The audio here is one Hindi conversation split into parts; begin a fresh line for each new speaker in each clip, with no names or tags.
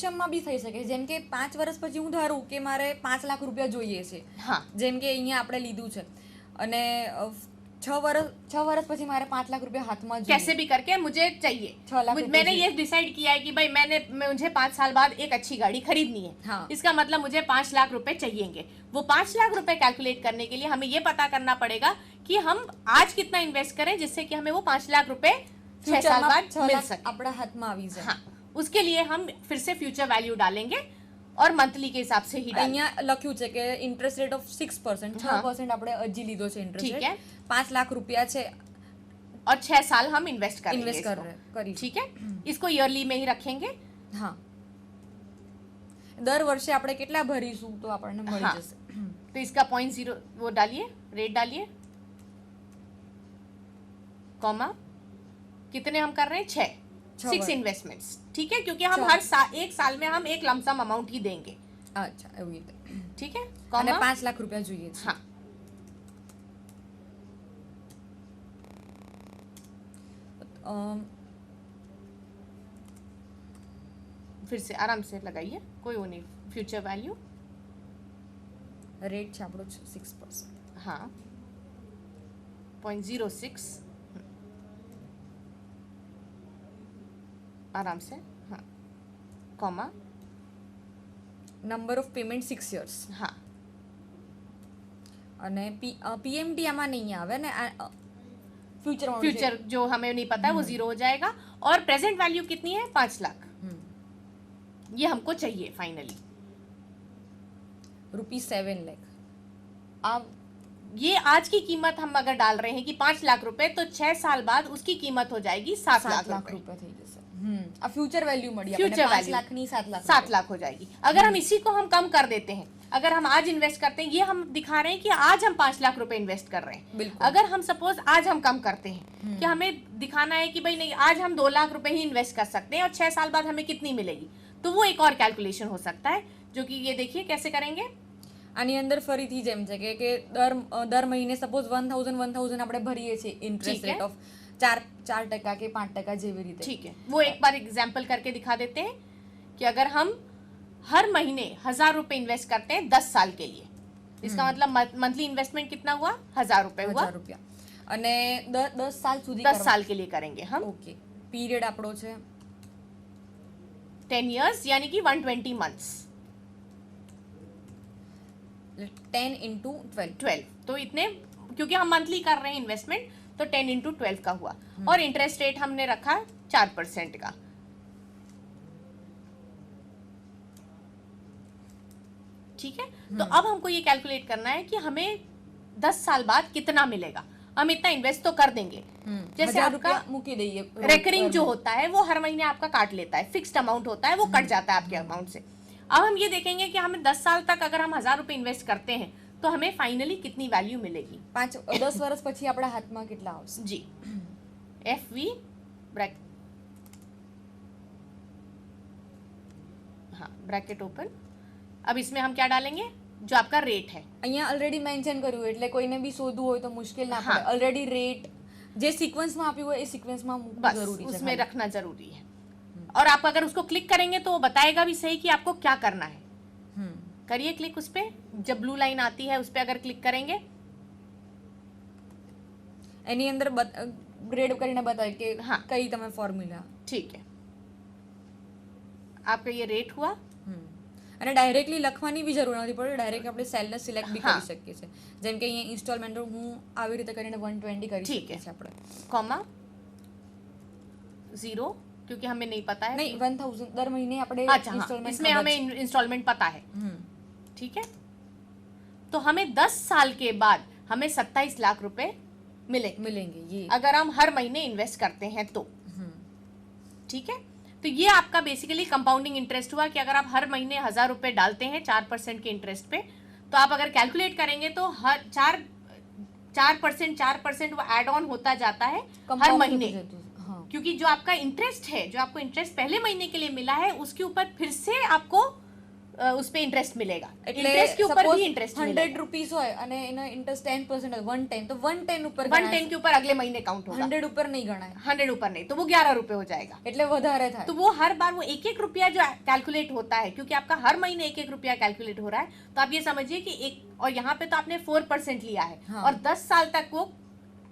માં બી થઈ શકે, જેમ કે 5 વર્ષ પછી હું ધારું કે મારે 5 લાખ રૂપિયા જોઈએ છે,
हाँ
જેમ કે અહીંયા આપણે લીધું છે, અને 6 વર્ષ પછી મારે 5 लाख रुपया हाथમાં જોઈએ,
कैसे भी करके मुझे चाहिए।
6 लाख रुपए
मैंने
चाहिए।
ये डिसाइड किया है कि भाई मुझे 5 साल बाद एक अच्छी गाड़ी खरीदनी है।
हाँ।
इसका मतलब मुझे 5 लाख रुपए चाहिएंगे। वो 5 लाख रुपए कैलकुलेट करने के लिए हमें ये पता करना पड़ेगा कि हम आज कितना इन्वेस्ट करें जिससे कि हमें वो 5 लाख रुपए 6 साल
ફ્યુચરમાં
बाद
6
मिल
લાખ
सके।
આપણા હાથમાં આવી જાય।
हाँ, उसके लिए हम फिर से फ्यूचर वैल्यू डालेंगे और मंथली के हिसाब से ही डालेंगे।
અહીંયા લખ્યું છે કે ઇન્ટરેસ્ટ રેટ ઓફ 6%, 6% આપણે હજી લીધો છે ઇન્ટરેસ્ટ
ठीक
રેટ,
है।
5 लाख रुपया છે,
और 6 साल हम इन्वेस्ट करेंगे
ઇન્વેસ્ટ
इसको।
કરી।
ठीक है, इसको ईयरली में ही रखेंगे।
હા, દર વર્ષે આપણે કેટલા ભરીશું તો આપણને મળી
हाँ।
જશે।
तो इसका 0.0 वो डालिए, रेट डालिए, कॉमा कितने हम कर रहे हैं, 6
6
6 इन्वेस्टमेंट्स। ठीक है, क्योंकि हम
6
हर साल एक साल में हम एक लमसम अमाउंट ही देंगे।
અચ્છા, એવી રીતે।
ठीक है,
અને
कॉमा
5 लाख रुपया જોઈએ છે।
हाँ
અમ,
फिर से आराम से लगाइए, कोई वो नहीं। फ्यूचर वैल्यू
રેટ છે આપણો 6%।
हाँ 0.06 आराम से, हाँ comma
number of payment 6 years,
हाँ
અને પીએમટી આમાં નહીં આવે ને, ફ્યુચરમાં
फ्यूचर जो हमें नहीं पता है वो 0 हो जाएगा। और प्रेजेंट वैल्यू कितनी है, 5 लाख। ये हमको चाहिए फाइनली।
₹7 लाख।
अब ये आज की कीमत हम अगर डाल रहे हैं कि 5 लाख रुपए, तो 6 साल बाद उसकी कीमत हो जाएगी 7
7
लाख
લાખ
रुपए।
રૂપિયા થઈ જશે। આ ફ્યુચર વેલ્યુ મળી આપણને,
Future
5
value।
લાખની 7 લાખ
7 लाख हो जाएगी। अगर हम इसी को हम कम कर देते हैं, अगर हम आज इन्वेस्ट करते हैं, ये हम दिखा रहे हैं कि आज हम 5 लाख रुपए इन्वेस्ट कर रहे हैं।
बिल्कुल।
अगर हम सपोज आज हम कम करते हैं कि हमें दिखाना है कि भाई नहीं, आज हम 2 लाख रुपए ही इन्वेस्ट कर सकते हैं और 6 साल बाद हमें कितनी मिलेगी, तो वो एक और कैलकुलेशन हो सकता है, जो कि ये देखिए कैसे करेंगे।
આની અંદર ફરીથી જેમ છે કે દર મહિને સપોઝ 1000 આપણે ભરીએ છીએ ઇન્ટરેસ્ટ
ठीक है।
રેટ ઓફ 4% કે 5% જેવી રીતે।
ठीक है, वो एक बार एग्जाम्पल करके दिखा देते हैं कि अगर हम हर महीने 1000 रुपए इन्वेस्ट करते हैं 10 साल के लिए, इसका मतलब मंथली इन्वेस्टमेंट कितना हुआ, 1000 रुपए हुआ।
1000 રૂપિયા, અને 10 સાल સુધી
10 साल के लिए करेंगे हम।
ઓકે, પીરિયડ આપણો છે
10 years यानी कि 120 months,
10 into 12।
12। तो इतने, क्योंकि हम मंथली कर रहे हैं इन्वेस्टमेंट, तो 10 into 12 का हुआ। और इंटरेस्ट रेट हमने रखा 4% का। ठीक है, तो अब हमको ये कैलकुलेट करना है कि हमें 10 साल बाद कितना मिलेगा। हम इतना इन्वेस्ट तो कर देंगे, जैसे
1000
आपका
રૂપિયા મૂકી દઈએ।
रेकरिंग जो होता है वो हर महीने आपका काट लेता है, फिक्स्ड अमाउंट होता है, वो कट जाता है आपके अमाउंट से। अब हम ये देखेंगे कि हमें 10 साल तक अगर हम 1000 रुपए इन्वेस्ट करते हैं तो हमें फाइनली कितनी वैल्यू मिलेगी।
10 વર્ષ પછી આપણા હાથમાં કેટલા આવશે?
जी, FV ब्रैकेट, हाँ ब्रैकेट ओपन। अब इसमें हम क्या डालेंगे, जो आपका रेट है।
અહીંયા ઓલરેડી મેન્શન કર્યું, એટલે કોઈને બી શોધવું હોય તો મુશ્કેલ ના
हाँ।
પડે। ઓલરેડી રેટ જે સિક્વન્સમાં આપ્યું હોય એ સિક્વન્સમાં મૂકવું
बस
જરૂરી છે
उसमें
ખાલી।
रखना जरूरी है। और आप अगर उसको क्लिक करेंगे तो वो बताएगा भी सही कि आपको क्या करना है।
हम्म।
करिए क्लिक उस पे, जब ब्लू लाइन आती है उस पे अगर क्लिक करेंगे,
એની અંદર ગ્રેડ કરીને બતાવે કે
हाँ।
કઈ તમે ફોર્મ્યુલા।
ठीक है, आपका ये रेट हुआ।
અને ડાયરેક્ટલી લખવાની બી જરૂર નથી પડે, ડાયરેક્ટ આપણે સેલને સિલેક્ટ બી
हाँ।
કરી શકીએ છીએ। જેમ કે અહીંયા ઇન્સ્ટોલમેન્ટ હું આવી રીતે કરીને 120 કરી
ठीक
શકીએ
है।
છીએ આપણે।
कॉमा 0, क्योंकि हमें नहीं पता है।
નહીં, 1000 દર મહિને આપણે
अच्छा हाँ,
ઇન્સ્ટોલમેન્ટ
इसमें हमें इंस्टॉलमेंट पता है। ठीक है, तो हमें 10 साल के बाद हमें 27 लाख रुपए मिले
મિલેંગે ये।
अगर हम हर महीने इन्वेस्ट करते हैं तो। ठीक है, तो ये आपका बेसिकली कंपाउंडिंग इंटरेस्ट हुआ कि अगर आप हर महीने 1000 रुपए डालते हैं 4% के इंटरेस्ट पे, तो आप अगर कैलकुलेट करेंगे तो हर 4% वो एड ऑन होता जाता है हर
Compound
महीने।
होते जाते हैं, हाँ।
क्योंकि जो आपका इंटरेस्ट है, जो आपको इंटरेस्ट पहले महीने के लिए मिला है, उसके ऊपर फिर से आपको उस पे इंटरेस्ट मिलेगा,
એટલે
इंटरेस्ट के ऊपर भी इंटरेस्ट
100
मिलेगा।
રૂપીસ હોય અને એનો ઇન્ટરેસ્ટ 10% હોય 110 તો 110 ઉપર
110 के ऊपर अगले महीने काउंट होगा,
100 ઉપર નહીં ગણાય
100 ऊपर नहीं, तो वो 11 रुपए हो जाएगा।
એટલે વધારે થાય।
तो वो हर बार वो एक एक रुपया जो कैलकुलेट होता है, क्योंकि आपका हर महीने एक एक रुपया कैलकुलेट हो रहा है, तो आप ये समझिए कि एक, और यहाँ पे तो आपने 4% लिया है,
हाँ।
और 10 साल तक वो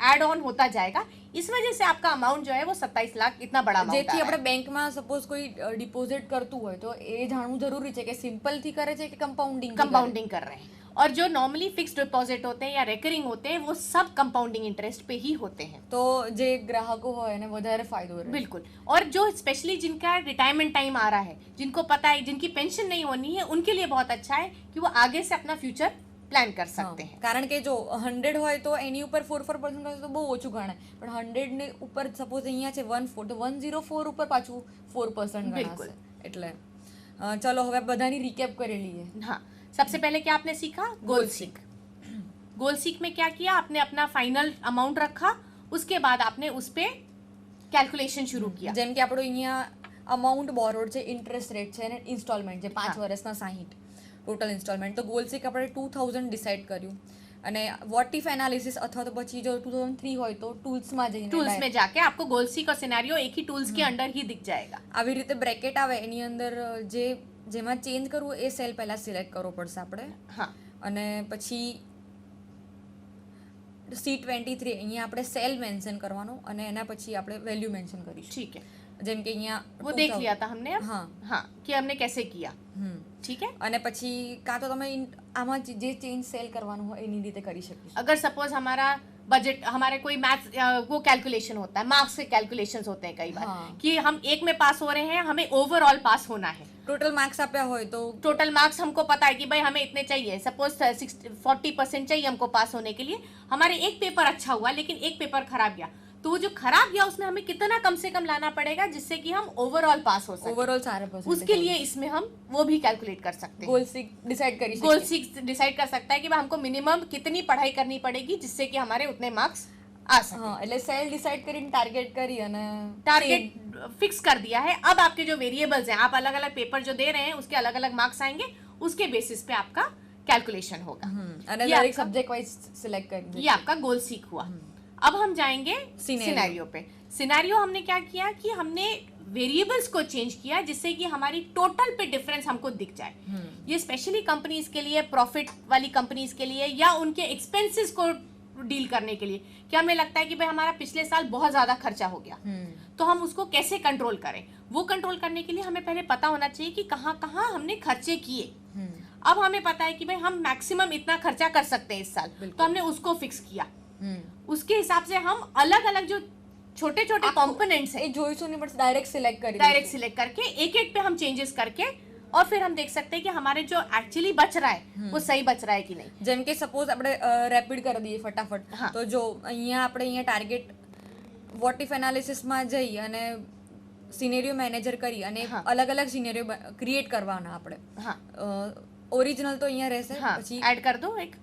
एड ऑन होता जाएगा, इस वजह से आपका अमाउंट जो है वो 27 लाख इतना बड़ा अमाउंट
જેથી આપણે બેંકમાં સપોઝ કોઈ ડિપોઝિટ કરતું હોય તો એ જાણવું જરૂરી છે કે સિમ્પલ થી કરે છે કે કમ્પાઉન્ડિંગ
कंपाउंडिंग कर रहे हैं। और जो नॉर्मली फिक्स्ड डिपॉजिट होते हैं या रेकरिंग होते हैं वो सब कंपाउंडिंग इंटरेस्ट पे ही होते हैं।
તો જે ગ્રાહકો હોય એને વધારે ફાયદો રહે।
बिल्कुल, और जो स्पेशली जिनका रिटायरमेंट टाइम आ रहा है, जिनको पता है जिनकी पेंशन नहीं होनी है, उनके लिए बहुत अच्छा है कि वो आगे से अपना फ्यूचर प्लान कर सकते हैं।
કારણ કે જો 100 હોય તો એની ઉપર 4% હોય તો બહુ ઓછું ગણાય, પણ 100 ને ઉપર સપોઝ અહીંયા છે 14 તો 104 ઉપર પાછું 4%
बिल्कुल।
ગણાશે। એટલે ચલો હવે બધાની રીકેપ કરી લઈએ।
हाँ, सबसे पहले क्या आपने सीखा? गोल सीक। गोल सीक में क्या किया आपने? अपना फाइनल अमाउंट रखा, उसके बाद आपने उस पे कैलकुलेशन शुरू किया।
જેમ કે આપણું અહીંયા અમાઉન્ટ બોરોડ છે, ઇન્ટરેસ્ટ રેટ છે અને ઇન્સ્ટોલમેન્ટ છે 5
હા।
વર્ષના 60 ટોટલ ઇન્સ્ટોલમેન્ટ। તો ગોલ સિક આપણે 2000 ડિસાઇડ કર્યું અને વોટ ઇફ એનાલિસિસ અથવા તો પછી જો 2003 હોય તો ટૂલ્સમાં જઈને
टूल्स में जाके आपको गोल सीक और सिनेरियो एक ही टूल्स के अंडर ही दिख जाएगा।
આવી રીતે બ્રેકેટ આવે એની અંદર જે જેમાં ચેન્જ કરવું એ સેલ પહેલા સિલેક્ટ કરવો પડશે આપણે।
हाँ,
અને પછી C23 અહીંયા આપણે સેલ મેન્શન કરવાનો અને એના પછી આપણે વેલ્યુ મેન્શન કરીશું।
ठीक है,
જેમ કે અહીંયા
वो देख लिया था हमने अब।
हाँ।
हाँ, कि हमने कैसे किया। ठीक है,
અને પછી કાં તો તમે આમાં જે ચેન્જ સેલ કરવાનું હોય એની રીતે કરી શકીશું।
अगर सपोज हमारा बजट, हमारे कोई मैथ्स वो कैलकुलेशन होता है, मार्क्स के कैलकुलेशंस होते हैं कई बार,
हाँ।
कि हम एक में पास हो रहे हैं, हमें ओवरऑल पास होना है।
ટોટલ માર્ક્સ આપ્યા હોય તો
टोटल मार्क्स हमको पता है कि भाई हमें इतने चाहिए, सपोज 40% चाहिए हमको पास होने के लिए, हमारे एक पेपर अच्छा हुआ लेकिन एक पेपर खराब गया, तो वो जो खराब गया उसमें हमें कितना कम से कम लाना पड़ेगा जिससे कि हम ओवरऑल पास हो सके।
ઓવરઓલ સારા percentage
उसके लिए इसमें हम वो भी कैलकुलेट कर सकते हैं।
ગોલ સિક ડિસાઇડ કરી
गोल
શકીએ।
सिक्स डिसाइड कर सकता है कि भाई हमको मिनिमम कितनी पढ़ाई करनी पड़ेगी जिससे कि हमारे उतने मार्क्स आ सके।
હા એટલે સેલ ડિસાઇડ કરીને ટાર્ગેટ કરી અને
टारगेट फिक्स कर दिया है। अब आपके जो वेरिएबल्स हैं, आप अलग अलग पेपर जो दे रहे हैं उसके अलग अलग मार्क्स आएंगे, उसके बेसिस पे आपका कैलकुलेशन होगा।
અને
ये
દરેક
आपका-
સબ્જેક્ટ વાઇઝ સિલેક્ટ કરી
ये आपका गोल सीक हुआ। अब हम जाएंगे
Scenario।
सिनेरियो पे। सिनेरियो हमने क्या किया कि हमने वेरिएबल्स को चेंज किया जिससे कि हमारी टोटल पे डिफरेंस हमको दिख जाए। ये स्पेशली कंपनीज के लिए, प्रॉफिट वाली कंपनीज के लिए, या उनके एक्सपेंसेस को डील करने के लिए, कि हमें लगता है कि भाई हमारा पिछले साल बहुत ज्यादा खर्चा हो गया, तो हम उसको कैसे कंट्रोल करें। वो कंट्रोल करने के लिए हमें पहले पता होना चाहिए कि कहाँ कहाँ हमने खर्चे किए। अब हमें पता है कि भाई हम मैक्सिमम इतना खर्चा कर सकते हैं इस साल, तो हमने उसको फिक्स किया। उसके हिसाब से हम अलग अलग जो छोटे छोटे कॉम्पोनेंट्स
એ
हैं
જોઈશું નહીં બસ डायरेक्ट सिलेक्ट કરી
डायरेक्ट सिलेक्ट करके एक एक पे हम चेंजेस करके, और फिर हम देख सकते हैं कि हमारे जो एक्चुअली बच रहा है वो सही बच रहा है कि नहीं।
જેમ કે સપોઝ આપણે રેપિડ કરી દઈએ ફટાફટ
હા।
તો જો અહીંયા આપણે અહીંયા ટાર્ગેટ વોટ ઇફ એનાલિસિસમાં જઈ અને સિનેરિયો મેનેજર કરી અને
હા।
અલગ અલગ સિનેરિયો ક્રિએટ કરવાના આપણે।
हाँ
ઓરિજિનલ તો અહીંયા રહેશે,
हाँ,
પછી
ऐड कर दो एक।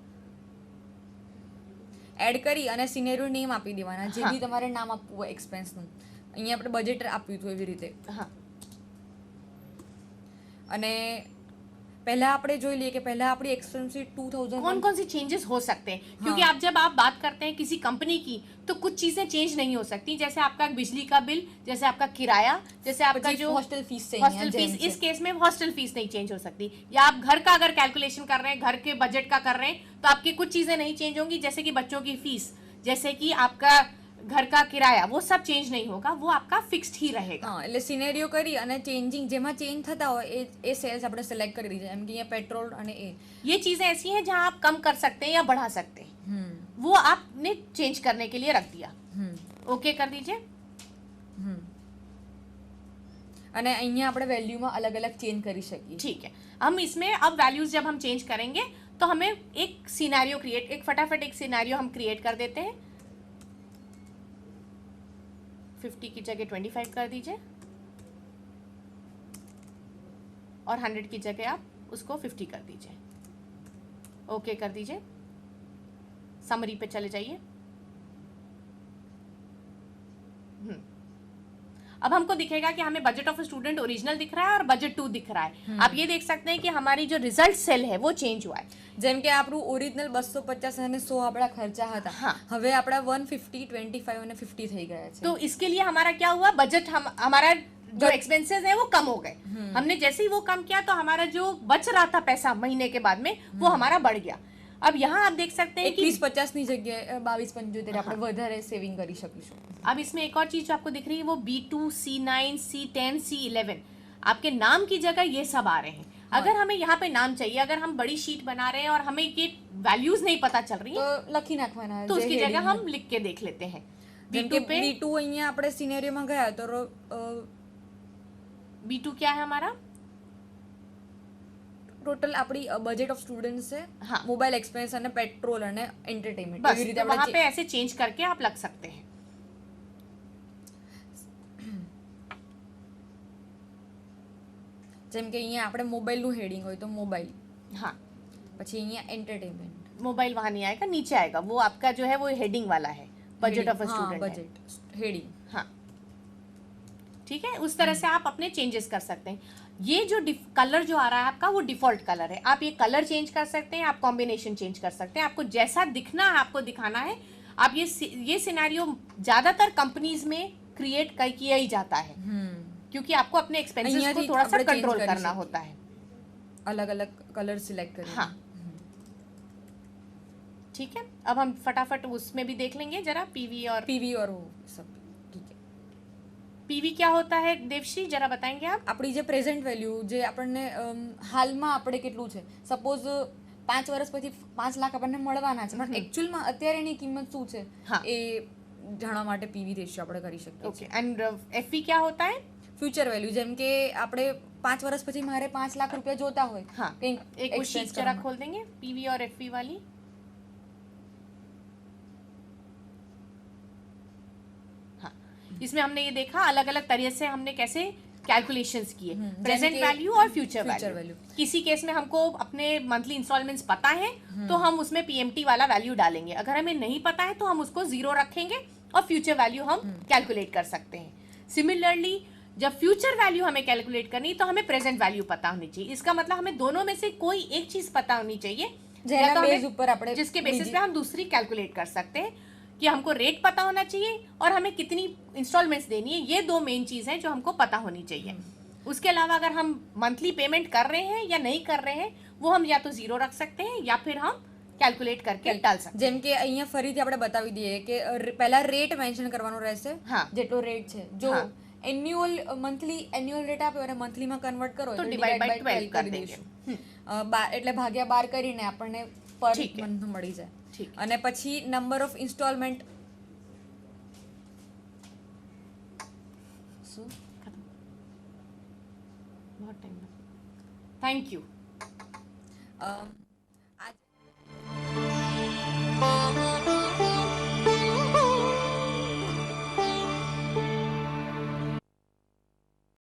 એડ કરી અને સિનેરિયો નેમ આપી દેવાના જે
હા।
બી તમારે નામ આપવું હોય એક્સપેન્સનું। અહીંયા આપણે બજેટ આપ્યું હતું એવી રીતે।
हाँ,
અને પહેલા આપણે જોઈ લઈએ કે પહેલા આપણી એક્સપેન્સ 2000
कौन कौन सी चेंजेस हो सकते हैं, क्योंकि आप जब आप बात करते हैं किसी कंपनी की तो कुछ चीजें चेंज नहीं हो सकती, जैसे आपका बिजली का बिल, जैसे आपका किराया, जैसे आपका
પછી
जो
હોસ્ટેલ ફીસ છે
हॉस्टल
અહીંયા
फीस,
જેમ
इस केस में हॉस्टल फीस नहीं चेंज हो सकती। या आप घर का अगर कैलकुलेशन कर रहे हैं, घर के बजट का कर रहे हैं, तो आपकी कुछ चीजें नहीं चेंज होंगी, जैसे कि बच्चों की फीस, जैसे कि आपका घर का किराया, वो सब चेंज नहीं होगा, वो आपका फिक्स्ड ही रहेगा।
હા એટલે સિનેરિયો કરી અને ચેન્જિંગ જેમાં ચેન્જ થતા હોય એ સેલ્સ આપણે સિલેક્ટ કરી દીધા, એમ કે અહીંયા પેટ્રોલ અને એ
ये चीजें ऐसी हैं जहां आप कम कर सकते हैं या बढ़ा सकते हैं, वो आपने चेंज करने के लिए रख दिया। ओके कर दीजिए।
અને અહીંયા આપણે વેલ્યુમાં અલગ અલગ ચેન્જ કરી શકીએ।
ठीक है, हम इसमें अब वैल्यूज जब हम चेंज करेंगे तो हमें एक सिनेरियो क्रिएट, एक फटाफट एक सिनेरियो हम क्रिएट कर देते हैं। 50 की जगह 25 कर दीजिए, और 100 की जगह आप उसको 50 कर दीजिए। ओके कर दीजिए, समरी पे चले जाइए। अब हमको दिखेगा कि हमें बजट ऑफ स्टूडेंट ओरिजिनल दिख रहा है और बजट 2 दिख रहा है। आप ये देख सकते हैं कि हमारी जो रिजल्ट सेल है वो चेंज हुआ है।
જેમ કે આપણું ઓરિજિનલ 250 અને 100 આપણા ખર્ચા હતા,
हाँ।
હવે આપણા 150, 25 અને 50 થઈ ગયા છે.
तो इसके लिए हमारा क्या हुआ, बजट हमारा जो एक्सपेंसेस है वो कम हो गए। हमने जैसे ही वो कम किया तो हमारा जो बच रहा था पैसा महीने के बाद में वो हमारा बढ़ गया। अब यहाँ आप देख सकते हैं कि
21-50 ની જગ્યાએ 22-75 આપણે વધારે સેવિંગ કરી શકીશું.
अब इसमें एक और चीज जो आपको दिख रही है वो B2, C9, C10, C11 आपके नाम की जगह ये सब आ रहे हैं। अगर हमें यहाँ पे नाम चाहिए, अगर हम बड़ी शीट बना रहे हैं और हमें ये वैल्यूज नहीं पता चल रही
તો
है
લખી નાખવાના
तो उसकी जगह हम लिख के देख लेते हैं।
જેમ કે
B2 पे
B2 અહીંયા આપણે સિનેરિયોમાં ગયા તો
B2 क्या है हमारा,
ટોટલ આપણી બજેટ ઓફ સ્ટુડન્ટ્સ છે,
हाँ।
મોબાઈલ એક્સપેન્સ અને પેટ્રોલ અને એન્ટરટેનમેન્ટ,
बस
એવી રીતે
तो वहां
આપણે
पे ऐसे चेंज करके आप लग सकते हैं।
જેમ કે અહીંયા આપણે મોબાઈલનું હેડિંગ હોય તો મોબાઈલ,
हाँ,
પછી અહીંયા એન્ટરટેનમેન્ટ,
मोबाइल वहां नहीं आएगा, नीचे आएगा, वो आपका जो है वो हेडिंग वाला है, बजट ऑफ अ स्टूडेंट है।
Budget heading.
हाँ, ठीक है, उस तरह से आप अपने चेंजेस कर सकते हैं। ये जो कलर जो आ रहा है आपका वो डिफॉल्ट कलर है। आप ये कलर चेंज कर सकते हैं, आप कॉम्बिनेशन चेंज कर सकते हैं, आपको जैसा दिखना है आपको दिखाना है। आप ये सिनेरियो ज्यादातर कंपनीज में क्रिएट किया ही जाता है क्योंकि आपको अपने एक्सपेंसेस को
અહીંયાથી
थोड़ा सा
આપણે change
कंट्रोल
કરી
करना
શકીએ.
होता है।
अलग अलग कलर सिलेक्ट करें.
हाँ, ठीक है, अब हम फटाफट उसमें भी देख लेंगे जरा पीवी और
पीवी और वो सब. ठीक है.
पीवी क्या होता है देवश्री, जरा बताएंगे आप।
આપણી જે પ્રેઝન્ટ વેલ્યુ જે આપણને હાલમાં આપણે કેટલું છે, સપોઝ 5 વર્ષ પછી 5 લાખ આપણને મળવાના છે, પણ એકચ્યુઅલમાં અત્યારે એની કિંમત શું છે
हाँ।
એ જાણવા માટે પીવી રેશિયો આપણે કરી શકીએ
ओके,
છીએ.
एंड एफवी क्या होता है।
ફ્યુચર વેલ્યુ જેમ કે આપણે 5 વર્ષ પછી મારે 5 લાખ રૂપિયા જોતા હોય,
हाँ,
કંઈક
एक वो
expense
शीट जरा
કરવા
खोल देंगे पीवी और एफवी वाली। हाँ, इसमें हमने ये देखा अलग अलग तरह से हमने कैसे कैलकुलेशंस किए, प्रेजेंट
जैसे
वैल्यू और फ्यूचर
future
वैल्यू।
value।
किसी केस में हमको अपने मंथली इंस्टॉलमेंट्स पता है तो हम उसमें पीएमटी वाला वैल्यू डालेंगे, अगर हमें नहीं पता है तो हम उसको 0 रखेंगे और फ्यूचर वैल्यू हम कैलकुलेट कर सकते हैं। सिमिलरली जब फ्यूचर वैल्यू हमें कैलकुलेट करनी तो हमें प्रेजेंट वैल्यू पता होनी चाहिए। इसका मतलब हमें दोनों में से कोई एक चीज पता होनी चाहिए
જેના
या तो
બેઝ
हमें-
ઉપર આપણે
जिसके बेसिस
બીજી-
पे हम दूसरी कैलकुलेट कर सकते हैं कि हमको रेट पता होना चाहिए और हमें कितनी इंस्टॉलमेंट्स देनी है। ये 2 मेन चीज हैं जो हमको पता होनी चाहिए। उसके अलावा अगर हम मंथली पेमेंट कर रहे हैं या नहीं कर रहे हैं वो हम या तो 0 रख सकते हैं या फिर हम कैलकुलेट करके डाल सकते
જેમ કે અહીંયા ફરીથી આપણે બતાવી દઈએ કે પહેલા રેટ મેન્શન કરવાનો રહેશે,
हाँ।
જેટલો રેટ છે. જો
हाँ।
એન્યુઅલ મંથલી એન્યુઅલ રેટ આપ્યો અને મંથલીમાં કન્વર્ટ કરો
तो
તો
डिवाइड
ડિવાઇડ
बाय
બાય
12
12
कर
કરી
देंगे।
દઈશું. એટલે ભાગ્યા 12 કરીને આપણને પર
ठीक है।
મંથ મળી જાય.
ठीक है।
અને પછી નંબર ઓફ ઇન્સ્ટોલમેન્ટ શું
बहुत टाइम। Thank you.
અ,